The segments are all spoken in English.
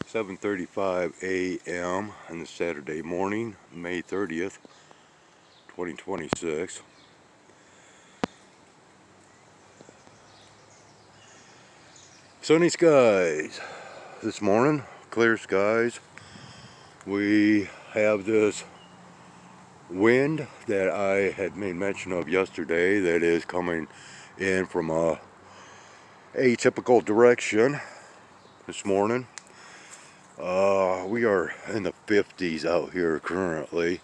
7:35 a.m. on the Saturday morning, May 30th, 2026. Sunny skies this morning, clear skies. We have this wind that I had made mention of yesterday that is coming in from a atypical direction this morning. We are in the 50s out here currently.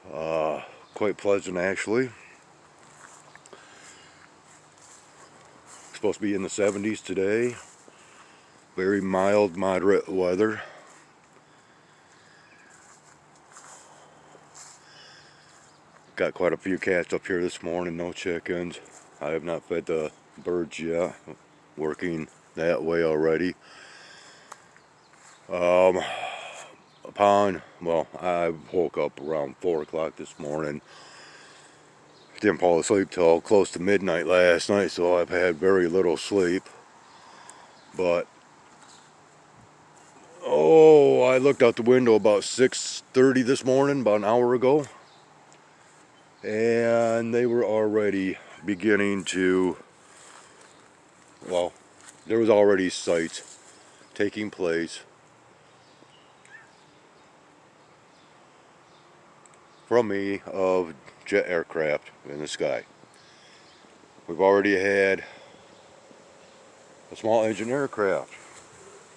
Quite pleasant actually. Supposed to be in the 70s today. Very mild, moderate weather. Got quite a few cats up here this morning, no chickens. I have not fed the birds yet. Working that way already. I woke up around 4 o'clock this morning. Didn't fall asleep till close to midnight last night, so I've had very little sleep. But I looked out the window about 6:30 this morning, about an hour ago, and they were already beginning to, there was already sights taking place from me of jet aircraft in the sky. We've already had a small engine aircraft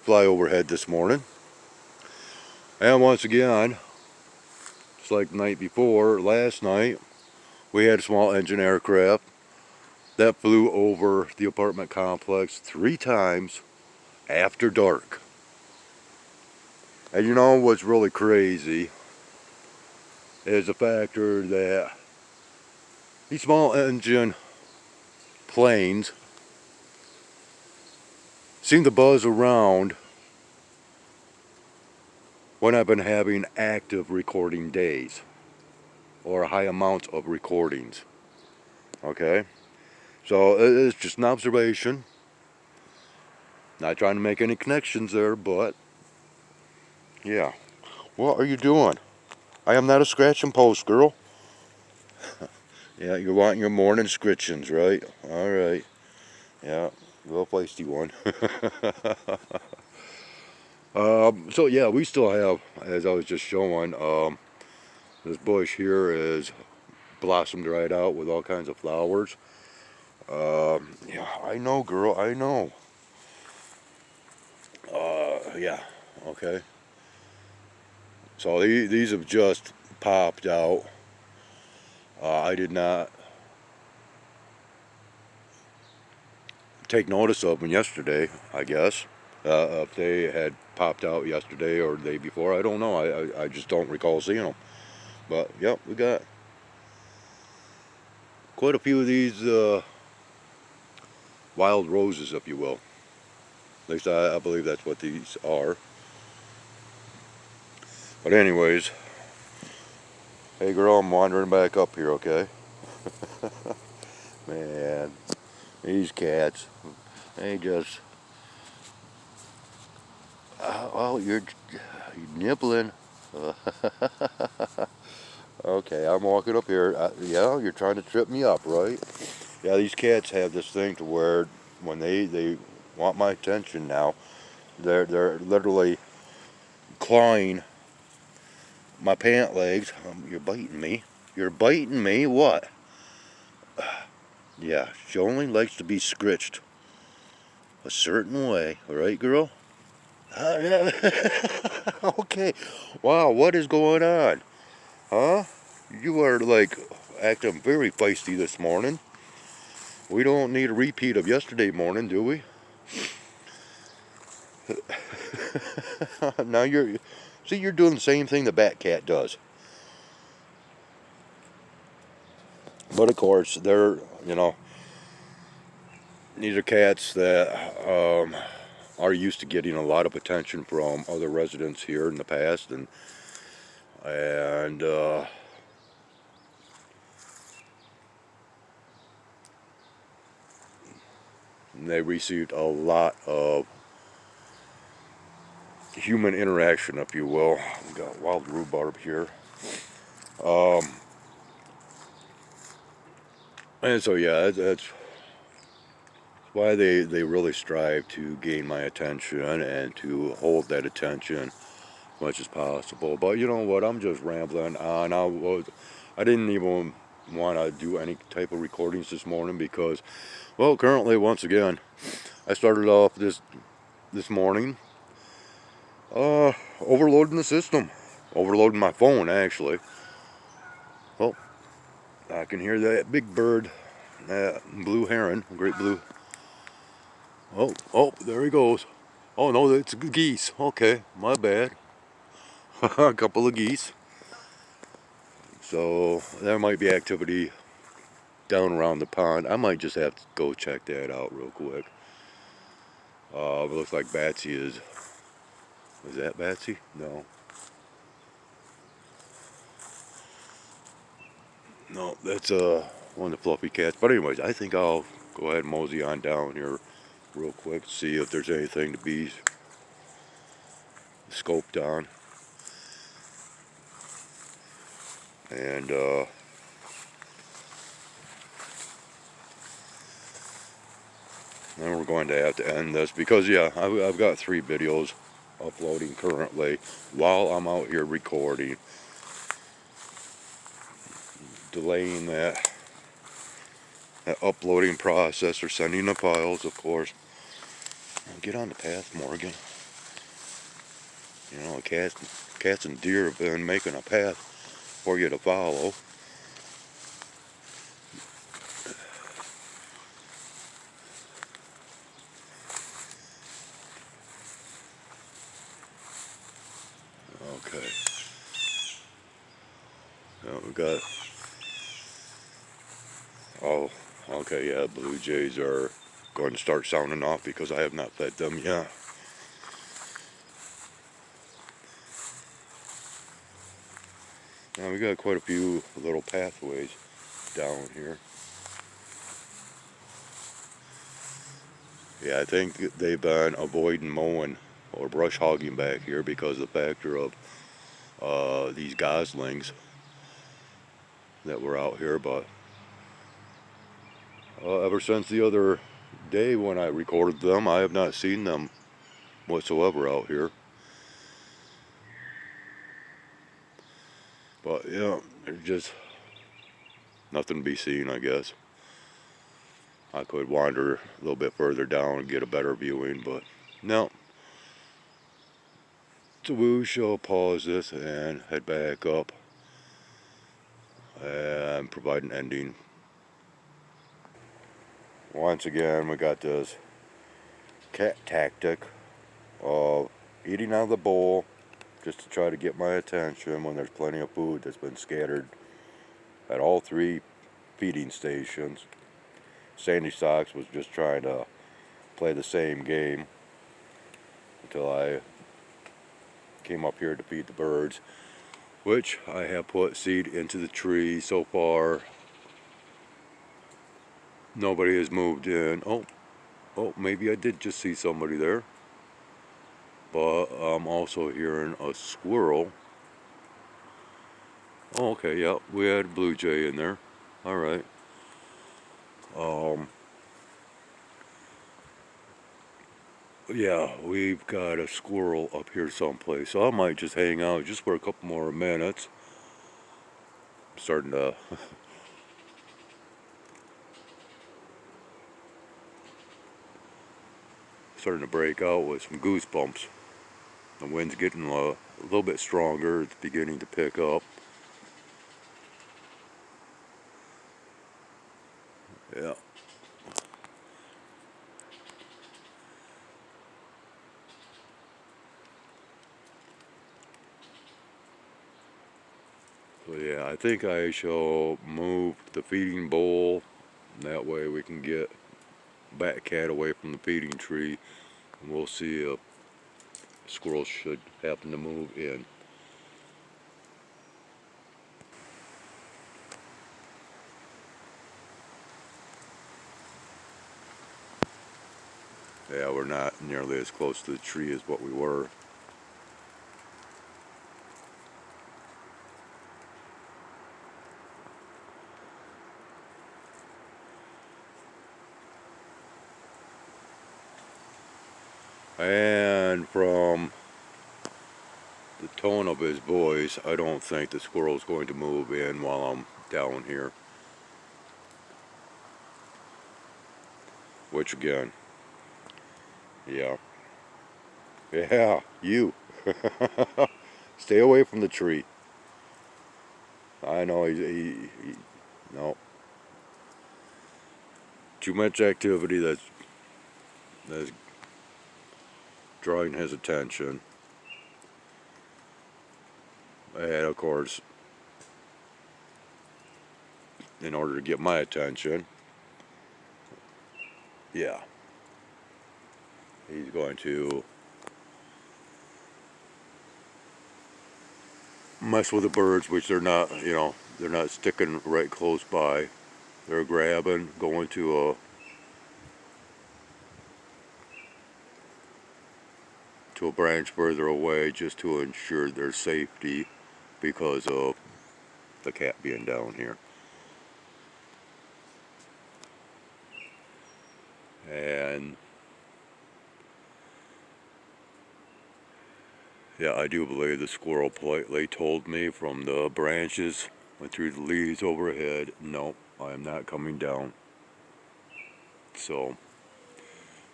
fly overhead this morning. And once again, just like the night before, last night, we had a small engine aircraft that flew over the apartment complex 3 times after dark. And you know what's really crazy is the factor that these small engine planes seem to buzz around when I've been having active recording days or high amounts of recordings. Okay? So it's just an observation. Not trying to make any connections there, but yeah. What are you doing? I am not a scratch and post girl. Yeah, you're wanting your morning scritchings, right? Alright. Yeah, a little feisty one. So yeah, we still have, as I was just showing, this bush here is blossomed right out with all kinds of flowers. Yeah, I know, girl, I know. Yeah, okay. So these have just popped out. I did not take notice of them yesterday, I guess. If they had popped out yesterday or the day before, I don't know. I just don't recall seeing them. But, yep, we got quite a few of these wild roses, if you will. At least I believe that's what these are. But anyways, hey girl, I'm wandering back up here, okay? Man, these cats, they just, you're nibbling. Okay, I'm walking up here. Yeah, you're trying to trip me up, right? Yeah, these cats have this thing to where when they want my attention now, they're literally clawing my pant legs. You're biting me. You're biting me. What? Yeah, she only likes to be scritched a certain way. All right, girl? Okay. Wow, what is going on? Huh? You are like acting very feisty this morning. We don't need a repeat of yesterday morning, do we? Now you're doing the same thing the Bat Cat does. But of course, these are cats that are used to getting a lot of attention from other residents here in the past, and they received a lot of human interaction, if you will. We got wild rhubarb here. And so yeah, that's why they really strive to gain my attention and to hold that attention as much as possible. But you know what, I'm just rambling on. I didn't even want to do any type of recordings this morning because, well, currently, once again, I started off this morning overloading the system, overloading my phone actually. Well, I can hear that big bird, that blue heron, great blue. Oh, there he goes. Oh no, it's geese. Okay, my bad. A couple of geese. So there might be activity down around the pond. I might just have to go check that out real quick. It looks like Batsy is that Batsy? No. No, that's one of the fluffy cats. But anyways, I think I'll go ahead and mosey on down here real quick, see if there's anything to be scoped on. And then we're going to have to end this because yeah, I've got 3 videos uploading currently while I'm out here recording, delaying that uploading process or sending the files, of course. Get on the path, Morgan. You know, cats and deer have been making a path for you to follow. Okay. Now we got. Oh, okay. Yeah, blue jays are going to start sounding off because I have not fed them yet. Now we got quite a few little pathways down here. Yeah, I think they've been avoiding mowing or brush hogging back here because of the factor of these goslings that were out here. But ever since the other day when I recorded them, I have not seen them whatsoever out here. But yeah, there's just nothing to be seen, I guess. I could wander a little bit further down and get a better viewing, but no. So we shall pause this and head back up and provide an ending. Once again, we got this cat tactic of eating out of the bowl just to try to get my attention when there's plenty of food that's been scattered at all 3 feeding stations. Sandy Socks was just trying to play the same game until I came up here to feed the birds, which I have put seed into the tree. So far nobody has moved in. Oh, maybe I did just see somebody there, but I'm also hearing a squirrel. Oh, okay, yeah, we had a blue jay in there. All right. Yeah, we've got a squirrel up here someplace, so I might just hang out just for a couple more minutes. I'm starting to break out with some goosebumps. The wind's getting a little bit stronger. It's beginning to pick up. Yeah. So yeah, I think I shall move the feeding bowl. That way we can get Bat Cat away from the feeding tree. And we'll see if squirrels should happen to move in. Yeah, we're not nearly as close to the tree as what we were. And from the tone of his voice, I don't think the squirrel's going to move in while I'm down here. Which again, yeah. Yeah, you. Stay away from the tree. I know no. Too much activity that's drawing his attention. And of course, in order to get my attention, yeah, he's going to mess with the birds, which they're not, they're not sticking right close by. They're grabbing, going to a branch further away just to ensure their safety because of the cat being down here. And yeah, I do believe the squirrel politely told me from the branches, went through the leaves overhead, no, I am not coming down. So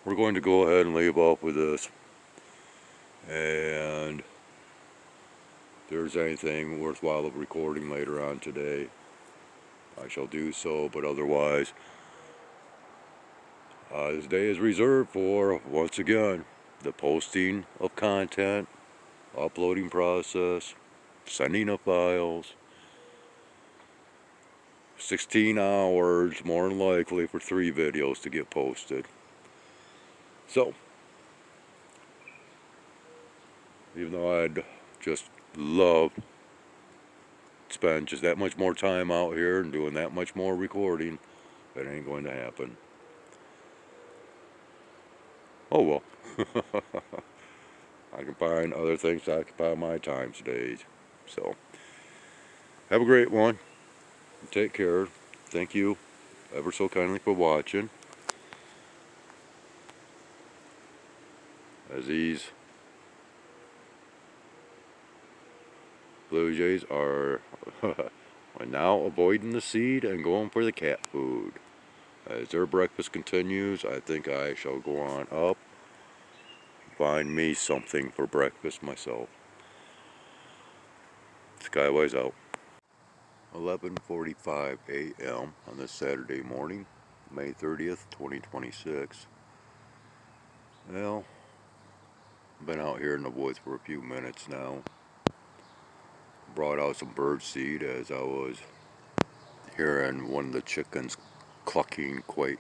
we're going to go ahead and leave off with this. And if there's anything worthwhile of recording later on today, I shall do so, but otherwise, this day is reserved for, once again, the posting of content, uploading process, sending of files, 16 hours more than likely for 3 videos to get posted. So, even though I'd just love to spend just that much more time out here and doing that much more recording, that ain't going to happen. Oh well. I can find other things to occupy my time today. So, have a great one. Take care. Thank you ever so kindly for watching. As these blue jays are now avoiding the seed and going for the cat food. As their breakfast continues, I think I shall go on up, find me something for breakfast myself. Skywise out. 11:45 a.m. on this Saturday morning, May 30th, 2026. Well, I've been out here in the woods for a few minutes now. Brought out some bird seed as I was hearing one of the chickens clucking quite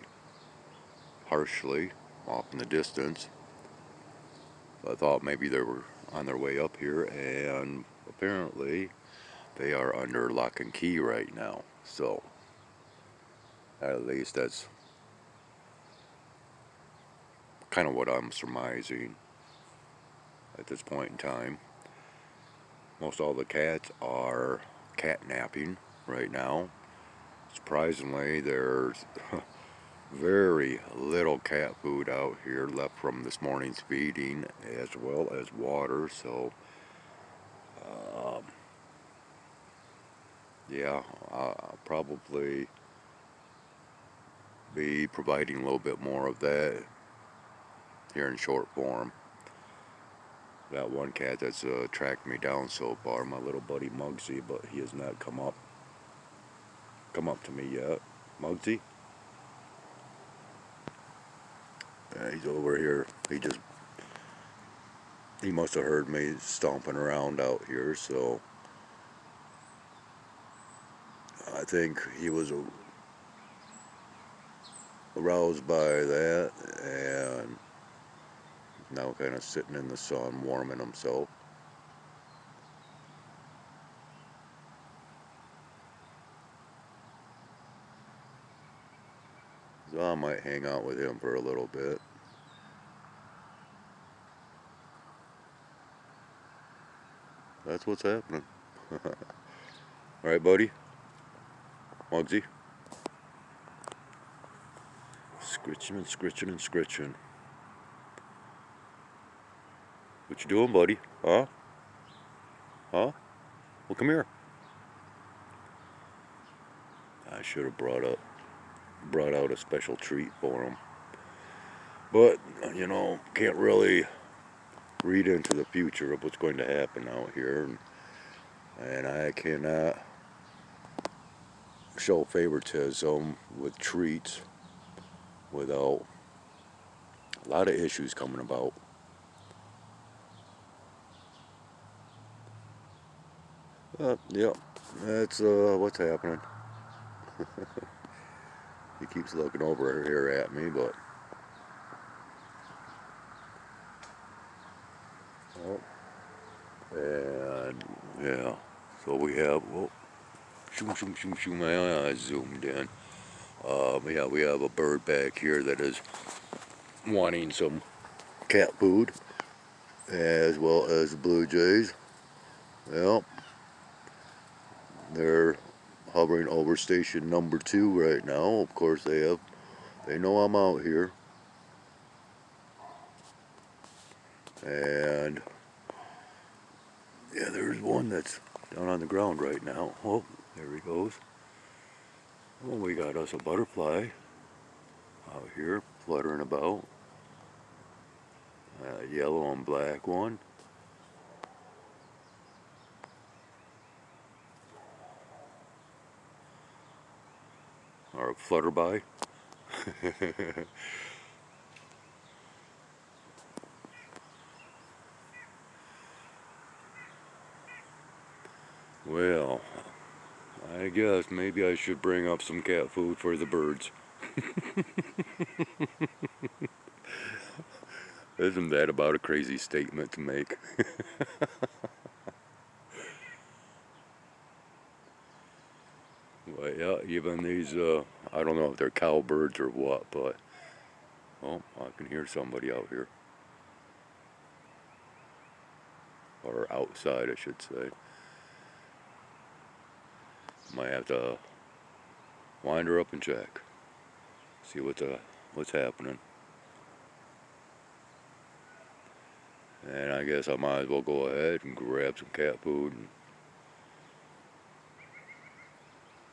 harshly off in the distance. I thought maybe they were on their way up here, and apparently they are under lock and key right now. So at least that's kind of what I'm surmising at this point in time. Most all the cats are catnapping right now. Surprisingly, there's very little cat food out here left from this morning's feeding, as well as water. So yeah, I'll probably be providing a little bit more of that here in short form. That one cat that's tracked me down so far, my little buddy Muggsy, but he has not come up to me yet. Muggsy? Yeah, he's over here. He must have heard me stomping around out here, so I think he was aroused by that, and now kind of sitting in the sun warming himself. So I might hang out with him for a little bit. That's what's happening. Alright, buddy? Muggsy? Scritching and scritching and scritching. What you doing, buddy? Huh? Huh? Well, come here. I should have brought out a special treat for him. But, you know, can't really read into the future of what's going to happen out here. And I cannot show favoritism with treats without a lot of issues coming about. Yep, that's what's happening. He keeps looking over here at me, but oh, and yeah, so we have, well, shoom, shoom, shoom, shoom, my eyes zoomed in. Yeah, we have a bird back here that is wanting some cat food, as well as the blue jays. Well, they're hovering over station number 2 right now. Of course, they know I'm out here, and yeah, there's one that's down on the ground right now. Oh, there he goes. Well, we got us a butterfly out here fluttering about. A yellow and black one. Or a flutterby. Well, I guess maybe I should bring up some cat food for the birds. Isn't that about a crazy statement to make? But yeah, even these, I don't know if they're cowbirds or what, but, oh, I can hear somebody out here. Or outside, I should say. Might have to wind her up and check. See what's happening. And I guess I might as well go ahead and grab some cat food and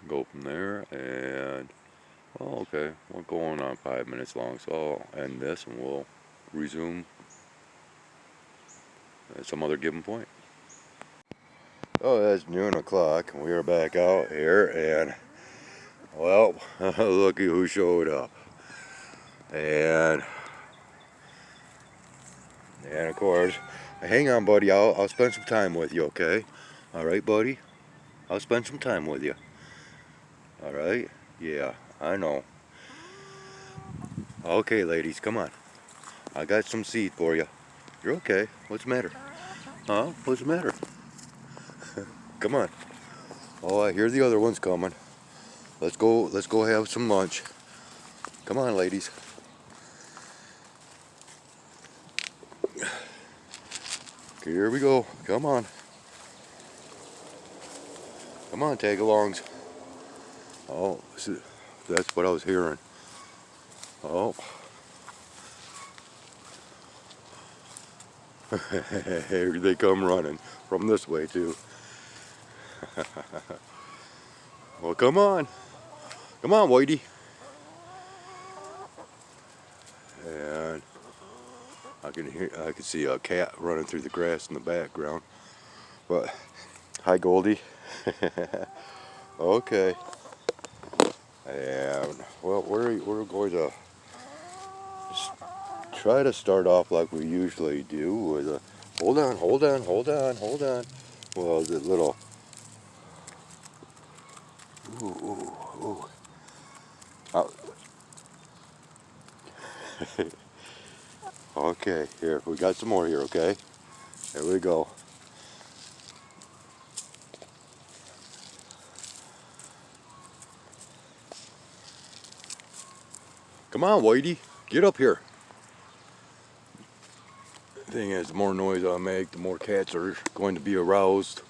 go from there. And, well, okay, we're going on 5 minutes long, so I'll end this and we'll resume at some other given point. Oh, it's noon o'clock and we are back out here, and well, looky who showed up. And of course, hang on, buddy, I'll spend some time with you, okay? Alright, buddy? I'll spend some time with you. Alright? Yeah, I know. Okay, ladies, come on. I got some seed for you. You're okay. What's the matter? Huh? What's the matter? Come on. Oh, I hear the other ones coming. Let's go have some lunch. Come on, ladies. Here we go. Come on. Come on, tag-alongs. Oh, that's what I was hearing. Oh. Here they come running from this way too. Well, come on. Come on, Whitey. And I can see a cat running through the grass in the background. But hi, Goldie. Okay. And well, we're going to try to start off like we usually do with a hold on. Well, the little ooh. Oh. Okay, here we got some more here. Okay, here we go. Come on, Whitey, get up here. Thing is, the more noise I make, the more cats are going to be aroused.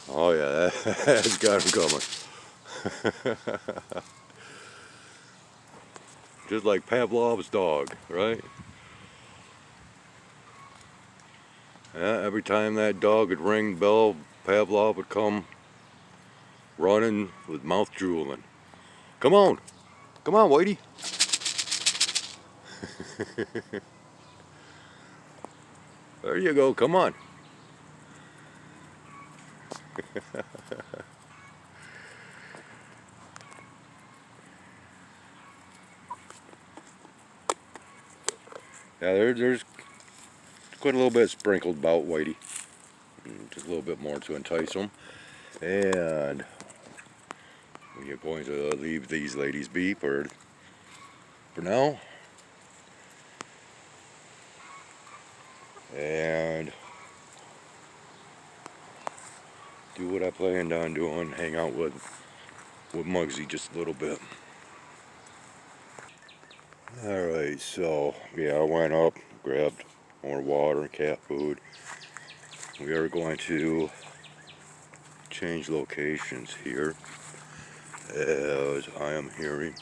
Oh yeah, that's got him coming. Just like Pavlov's dog, right? Yeah, every time that dog would ring the bell, Pavlov would come running with mouth drooling. Come on, Whitey. There you go, come on. Yeah, there's quite a little bit sprinkled about Whitey. Just a little bit more to entice him. And we are going to leave these ladies be for now. And do what I planned on doing, hang out with Muggsy just a little bit. Alright, so yeah, I went up, grabbed more water and cat food. We are going to change locations here, as I am hearing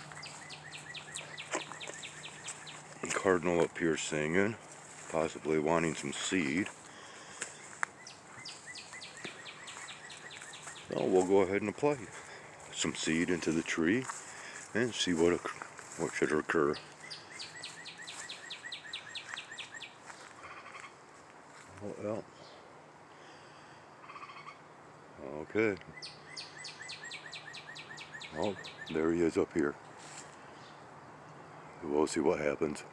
Cardinal up here singing, possibly wanting some seed. So we'll go ahead and apply some seed into the tree and see what should occur. Well, okay. Oh, there he is up here. We'll see what happens.